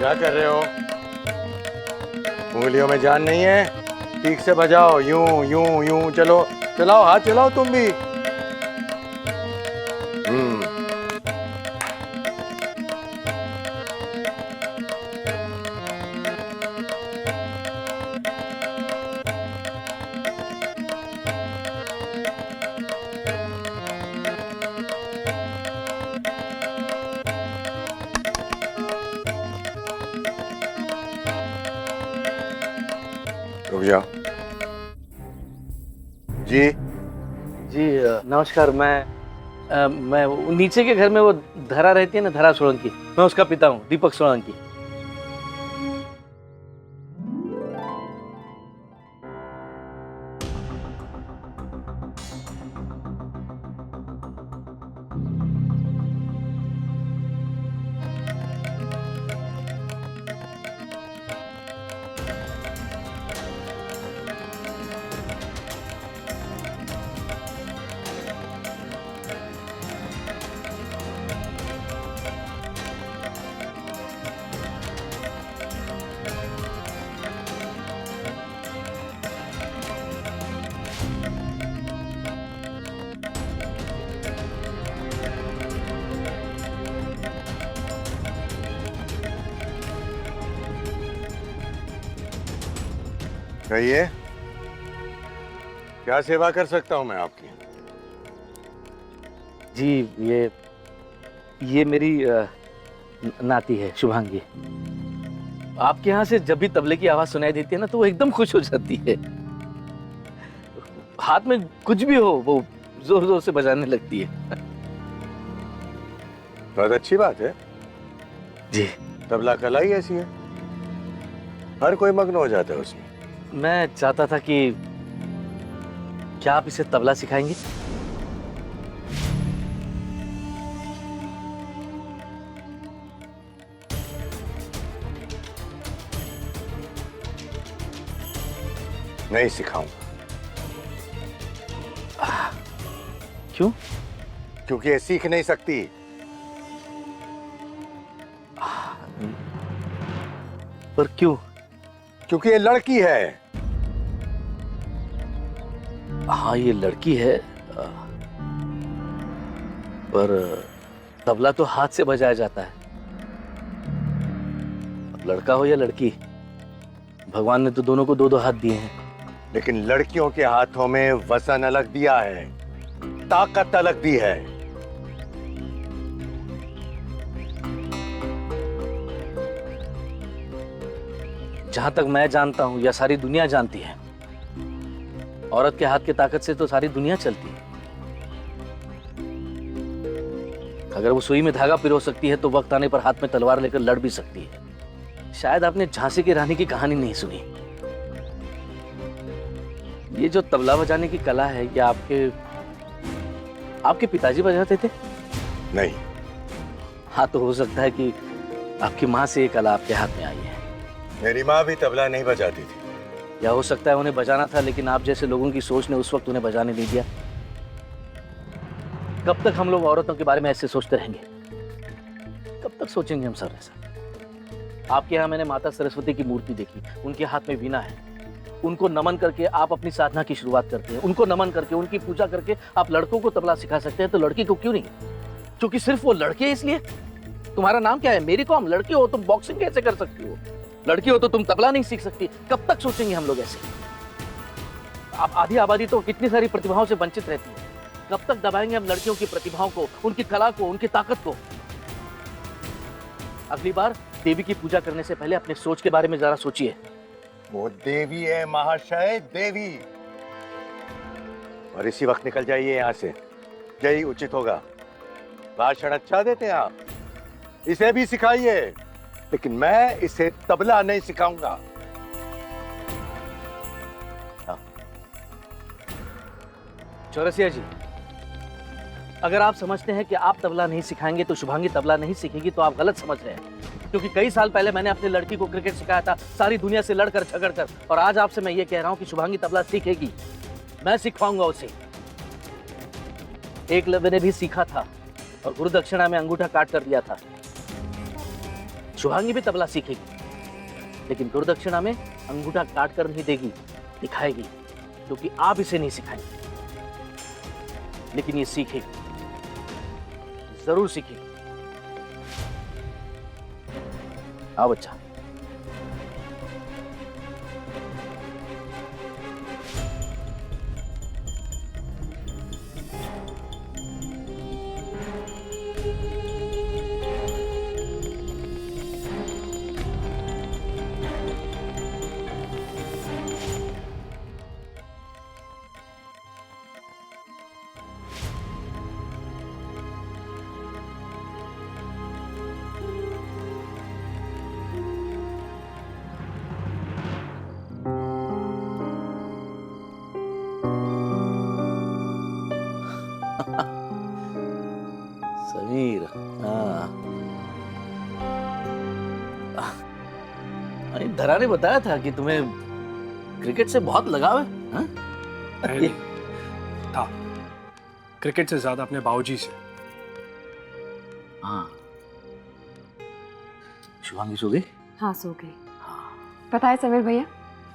क्या कर रहे हो? उंगलियों में जान नहीं है? ठीक से बजाओ, यूं यूं यूं। चलो चलाओ, हाथ चलाओ तुम भी। हम्म। रुक जाओ जी। जी नमस्कार। मैं वो नीचे के घर में वो धरा रहती है ना, धरा सोलंकी, मैं उसका पिता हूँ, दीपक सोलंकी। कहिए, क्या सेवा कर सकता हूं मैं आपकी? जी ये मेरी नाती है शुभांगी। आपके यहाँ से जब भी तबले की आवाज सुनाई देती है ना, तो वो एकदम खुश हो जाती है। हाथ में कुछ भी हो वो जोर जोर से बजाने लगती है। बहुत अच्छी बात है जी। तबला कला ही ऐसी है, हर कोई मग्न हो जाता है उसमें। मैं चाहता था कि क्या आप इसे तबला सिखाएंगे? नहीं सिखाऊंगा। क्यों? क्योंकि ये सीख नहीं सकती। पर क्यों? क्योंकि ये लड़की है। हाँ ये लड़की है, पर तबला तो हाथ से बजाया जाता है। अब लड़का हो या लड़की, भगवान ने तो दोनों को दो दो हाथ दिए हैं। लेकिन लड़कियों के हाथों में वजन अलग दिया है, ताकत अलग दी है। जहां तक मैं जानता हूं या सारी दुनिया जानती है, औरत के हाथ की ताकत से तो सारी दुनिया चलती है। अगर वो सुई में धागा पिरो सकती है तो वक्त आने पर हाथ में तलवार लेकर लड़ भी सकती है। शायद आपने झांसी की रानी की कहानी नहीं सुनी। ये जो तबला बजाने की कला है, ये आपके पिताजी बजाते थे? नहीं। हाँ तो हो सकता है कि आपकी माँ से ये कला आपके हाथ में आई है। मेरी माँ भी तबला नहीं बजाती थी। या हो सकता है उन्हें बजाना था, लेकिन आप जैसे लोगों की सोच ने उस वक्त उन्हें बजाने नहीं दिया। कब तक हम लोग औरतों के बारे में ऐसे सोचते रहेंगे? कब तक सोचेंगे हम सर ऐसा? आपके यहाँ मैंने माता सरस्वती की मूर्ति देखी, उनके हाथ में वीणा है। उनको नमन करके आप अपनी साधना की शुरुआत करते हैं। उनको नमन करके, उनकी पूजा करके आप लड़कों को तबला सिखा सकते हैं, तो लड़की को क्यों नहीं? क्योंकि सिर्फ वो लड़के इसलिए? तुम्हारा नाम क्या है? मेरी कॉम। लड़की हो तुम बॉक्सिंग कैसे कर सकती हो? लड़की हो तो तुम तबला नहीं सीख सकती। कब तक सोचेंगे हम लोग ऐसे? आप आधी आबादी तो कितनी सारी प्रतिभाओं से वंचित रहती है। कब तक दबाएंगे हम लड़कियों की प्रतिभाओं को, उनकी कला को, उनकी ताकत को? अगली बार देवी की पूजा करने से पहले अपने सोच के बारे में जरा सोचिए। वो देवी है महाशय, देवी। और इसी वक्त निकल जाइए यहाँ से, यही उचित होगा। भाषण अच्छा देते हैं आप, इसे भी सिखाइए, लेकिन मैं इसे तबला नहीं सिखाऊंगा। चौरसिया जी, अगर आप समझते हैं कि आप तबला नहीं सिखाएंगे तो शुभांगी तबला नहीं सीखेगी, तो आप गलत समझ रहे हैं। क्योंकि कई साल पहले मैंने अपनी लड़की को क्रिकेट सिखाया था, सारी दुनिया से लड़कर झगड़कर, और आज आपसे मैं ये कह रहा हूं कि शुभांगी तबला सीखेगी। मैं सिखाऊंगा उसे। एकलव्य ने भी सीखा था और गुरु दक्षिणा में अंगूठा काट कर दिया था। शुभांगी भी तबला सीखेगी, लेकिन गुरुदक्षिणा में अंगूठा काट कर नहीं देगी, दिखाएगी, क्योंकि आप इसे नहीं सिखाएंगे। लेकिन ये सीखेगी, जरूर सीखेगी। आओ बच्चा। समीर, हाँ। अरे धरा ने बताया था कि तुम्हें क्रिकेट से बहुत लगाव है, हाँ? नहीं, था। क्रिकेट से ज्यादा अपने बाबूजी से। हाँ। शुभांगी सो गई? हाँ सो गई। पता है समीर भैया,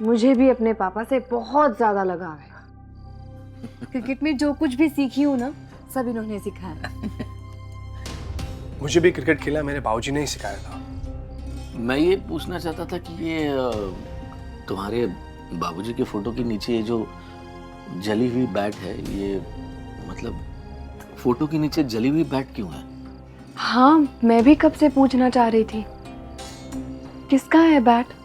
मुझे भी अपने पापा से बहुत ज्यादा लगाव है। क्रिकेट में जो कुछ भी सीखी हूँ ना, सब इन्होंने सिखाया। मुझे भी क्रिकेट खेलना मेरे बाबूजी ने ही सिखाया था। मैं ये पूछना चाहता था कि ये तुम्हारे बाबूजी के फोटो के नीचे ये जो जली हुई बैट है, ये मतलब फोटो के नीचे जली हुई बैट क्यों है? हाँ, मैं भी कब से पूछना चाह रही थी, किसका है बैट?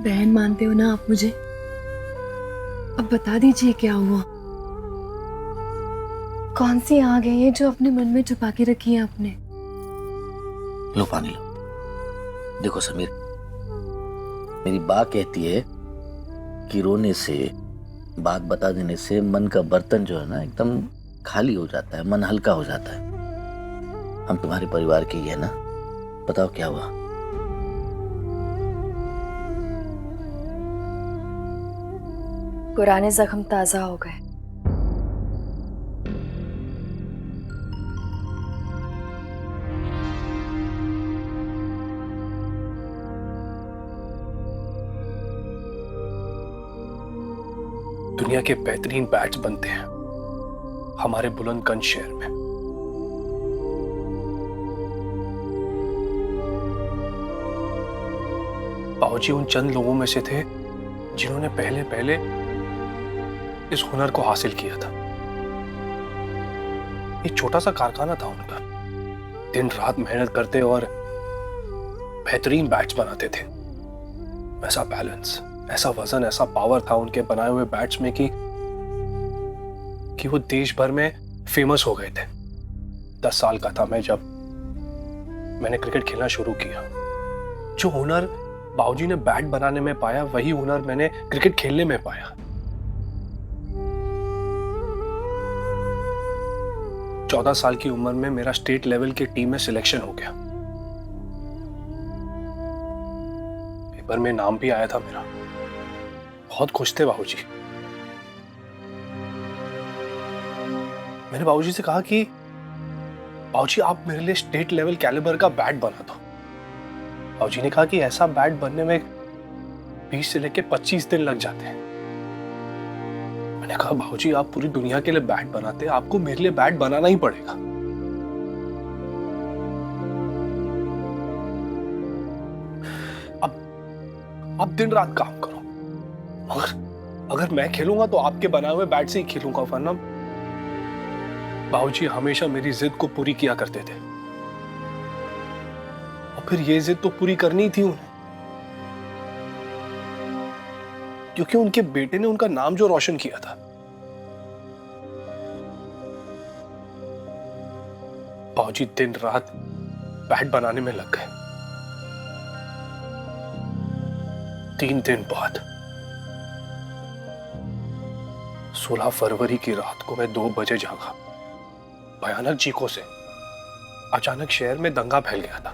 बहन मानते हो ना आप मुझे? अब बता दीजिए क्या हुआ? कौन सी आग है ये जो अपने मन में छुपा के रखी है आपने? लो पानी लो। देखो समीर, मेरी बात कहती है कि रोने से, बात बता देने से मन का बर्तन जो है ना एकदम खाली हो जाता है, मन हल्का हो जाता है। हम तुम्हारे परिवार के ही है ना, बताओ क्या हुआ? पुराने जख्म ताजा हो गए। दुनिया के बेहतरीन बैट्स बनते हैं हमारे बुलंदगंज शहर में। बाबूजी उन चंद लोगों में से थे जिन्होंने पहले पहले इस हुनर को हासिल किया था। एक छोटा सा कारखाना था उनका, दिन रात मेहनत करते और बेहतरीन बैट्स बनाते थे। ऐसा बैलेंस, ऐसा वजन, ऐसा पावर था उनके बनाए हुए बैट्स में कि वो देश भर में फेमस हो गए थे। 10 साल का था मैं जब मैंने क्रिकेट खेलना शुरू किया। जो हुनर बाबूजी ने बैट बनाने में पाया, वही हुनर मैंने क्रिकेट खेलने में पाया। 14 साल की उम्र में मेरा स्टेट लेवल की टीम में सिलेक्शन हो गया। पेपर में नाम भी आया था मेरा। बहुत खुश थे बाबूजी। मैंने बाबूजी से कहा कि बाबूजी आप मेरे लिए स्टेट लेवल कैलिबर का बैट बना दो। बाबूजी ने कहा कि ऐसा बैट बनने में 20 से लेकर 25 दिन लग जाते हैं। मैंने कहा बाबूजी आप पूरी दुनिया के लिए बैट बनाते हैं, आपको मेरे लिए बैट बनाना ही पड़ेगा। अब आप दिन रात काम करो, अगर मैं खेलूंगा तो आपके बनाए हुए बैट से ही खेलूंगा, वरना बाबूजी हमेशा मेरी जिद को पूरी किया करते थे। और फिर ये जिद तो पूरी करनी थी उन्हें, क्योंकि उनके बेटे ने उनका नाम जो रोशन किया था। बाबूजी दिन रात बैट बनाने में लग गए। 3 दिन बाद 16 फरवरी की रात को मैं 2 बजे जागा। भयानक चीखों से अचानक शहर में दंगा फैल गया था।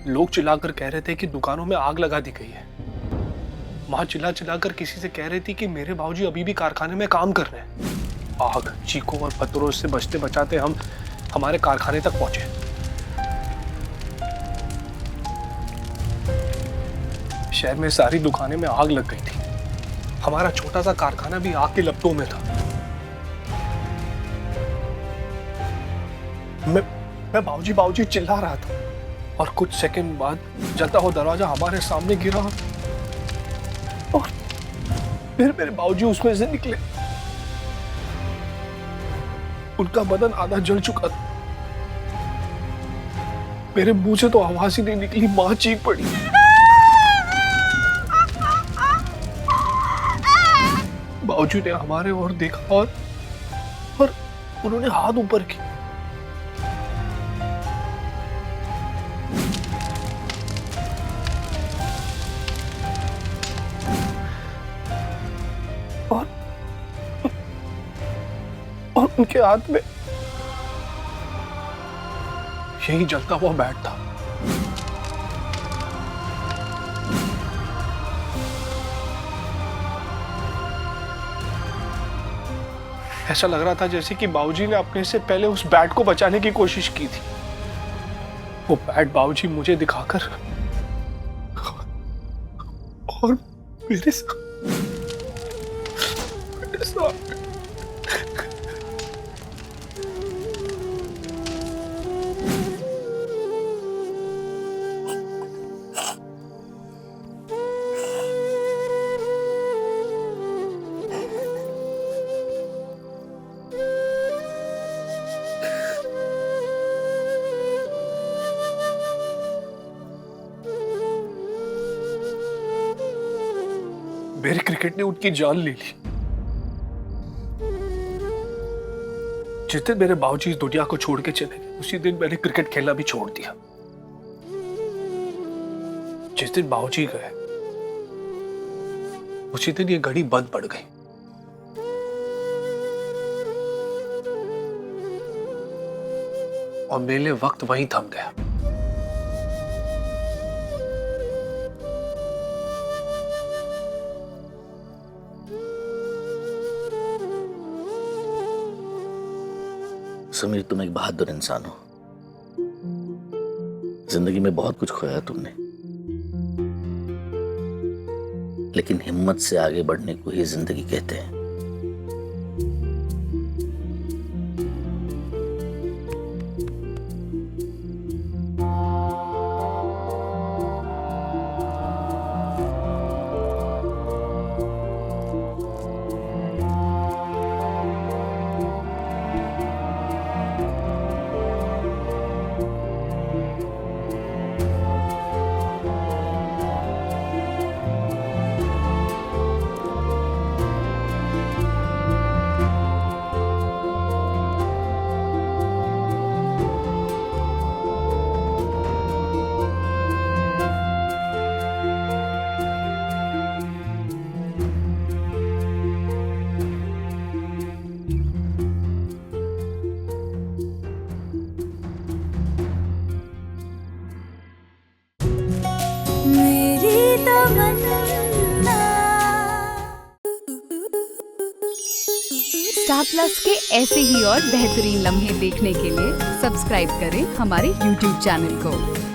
लोग चिल्लाकर कह रहे थे कि दुकानों में आग लगा दी गई है। मां चिल्ला चिल्लाकर किसी से कह रही थी कि मेरे बाबूजी अभी भी कारखाने में काम कर रहे हैं। आग, चीखों और पत्थरों से बचते बचाते हम हमारे कारखाने तक पहुंचे। शहर में सारी दुकानें में आग लग गई थी। हमारा छोटा सा कारखाना भी आग की लपटों में था। मैं बाबूजी बाबूजी चिल्ला रहा था और कुछ सेकंड बाद जलता हुआ दरवाजा हमारे सामने गिरा और फिर मेरे बाबूजी उसमें से निकले। उनका बदन आधा जल चुका था। मेरे मुंह से तो आवाज ही नहीं निकली, मां चीख पड़ी। बाबूजी ने हमारे ओर देखा और उन्होंने हाथ ऊपर किया। और उनके हाथ में यही जलता हुआ बैट था। ऐसा लग रहा था जैसे कि बाबूजी ने अपने से पहले उस बैट को बचाने की कोशिश की थी। वो बैट बाबूजी मुझे दिखाकर और मेरे साथ मेरे क्रिकेट ने उनकी जान ले ली। जिस दिन मेरे बाबूजी इस दुनिया को छोड़ के चले गए, उसी दिन मैंने क्रिकेट खेलना भी छोड़ दिया। जिस दिन बाबूजी गए, उसी दिन ये घड़ी बंद पड़ गई। और मेरे लिए वक्त वहीं थम गया। समीर, तुम एक बहादुर इंसान हो। जिंदगी में बहुत कुछ खोया तुमने, लेकिन हिम्मत से आगे बढ़ने को ही जिंदगी कहते हैं। स्टार प्लस के ऐसे ही और बेहतरीन लम्हे देखने के लिए सब्सक्राइब करें हमारे YouTube चैनल को।